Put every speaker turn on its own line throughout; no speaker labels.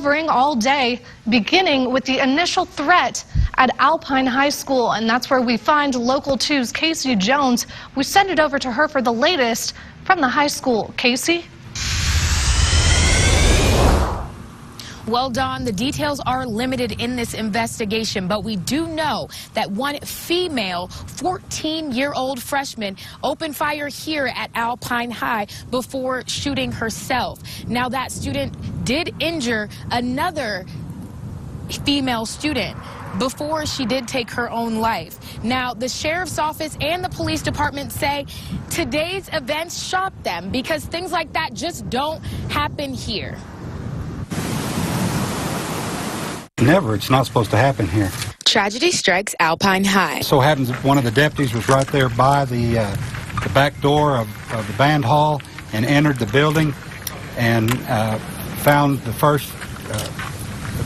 covering all day, beginning with the initial threat at Alpine High School. And that's where we find Local 2's Casey Jones. We send it over to her for the latest from the high school. Casey?
Well, Dawn, the details are limited in this investigation, but we do know that one female 14-year-old freshman opened fire here at Alpine High before shooting herself. Now, that student did injure another female student before she did take her own life. Now, the sheriff's office and the police department say today's events shocked them because things like that just don't happen here.
Never. It's not supposed to happen here.
Tragedy strikes Alpine High.
So happens that one of the deputies was right there by the back door of the band hall and entered the building and found the first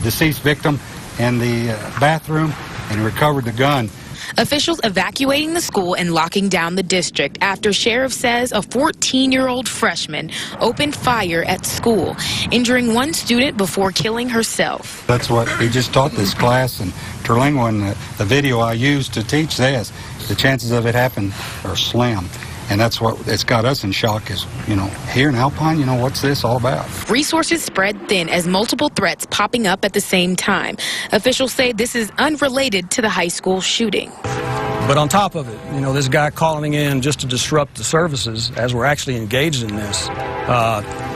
deceased victim in the bathroom and recovered the gun.
Officials evacuating the school and locking down the district after sheriff says a 14-year-old freshman opened fire at school, injuring one student before killing herself.
That's what we just taught this class in Terlingua, and the video I used to teach this. The chances of it happening are slim. And that's what it's got us in shock is, here in Alpine, what's this all about? Resources
spread thin as multiple threats popping up at the same time. Officials say this is unrelated to the high school shooting.
But on top of it, this guy calling in just to disrupt the services as we're actually engaged in this,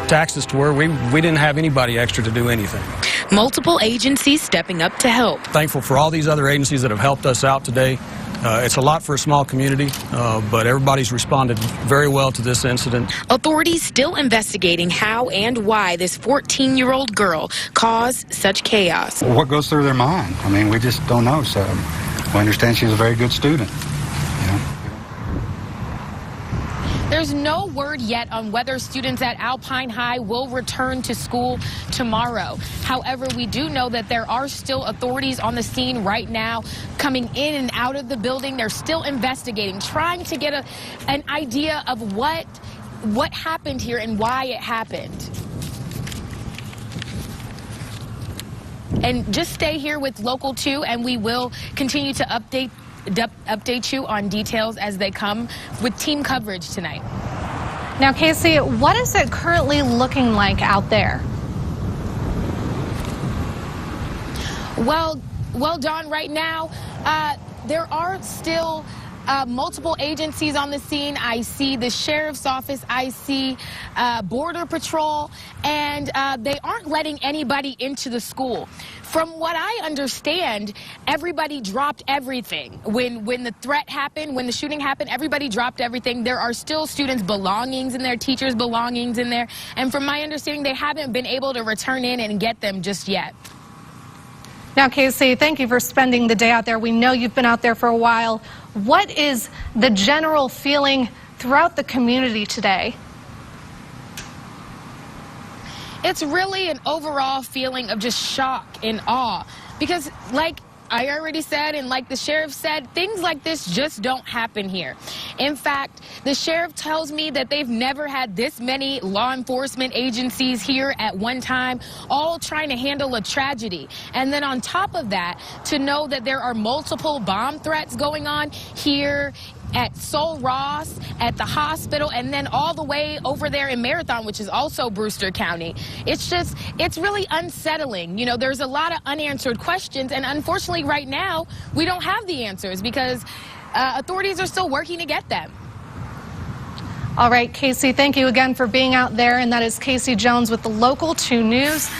taxed us to where we didn't have anybody extra to do anything.
Multiple agencies stepping up to help.
Thankful for all these other agencies that have helped us out today. It's a lot for a small community, but everybody's responded very well to this incident.
Authorities still investigating how and why this 14-year-old girl caused such chaos.
What goes through their mind? We just don't know. So we understand she's a very good student.
There's no word yet on whether students at Alpine High will return to school tomorrow. However, we do know that there are still authorities on the scene right now coming in and out of the building. They're still investigating, trying to get an idea of what happened here and why it happened. And just stay here with Local 2, and we will continue to update you on details as they come with team coverage tonight.
Now, Casey, what is it currently looking like out there?
Well, Dawn, right now, there are still multiple agencies on the scene. I see the sheriff's office, I see Border Patrol, and they aren't letting anybody into the school. From what I understand, everybody dropped everything. When the threat happened, when the shooting happened, everybody dropped everything. There are still students' belongings in there, teachers' belongings in there, and from my understanding, they haven't been able to return in and get them just yet.
Now, Casey, thank you for spending the day out there. We know you've been out there for a while. What is the general feeling throughout the community today?
It's really an overall feeling of just shock and awe because, like I already said, and like the sheriff said, things like this just don't happen here. In fact, the sheriff tells me that they've never had this many law enforcement agencies here at one time, all trying to handle a tragedy. And then on top of that, to know that there are multiple bomb threats going on here at Sol Ross, at the hospital, and then all the way over there in Marathon, which is also Brewster County. It's really unsettling. There's a lot of unanswered questions, and unfortunately right now, we don't have the answers because authorities are still working to get them.
All right, Casey, thank you again for being out there, and that is Casey Jones with the Local 2 News.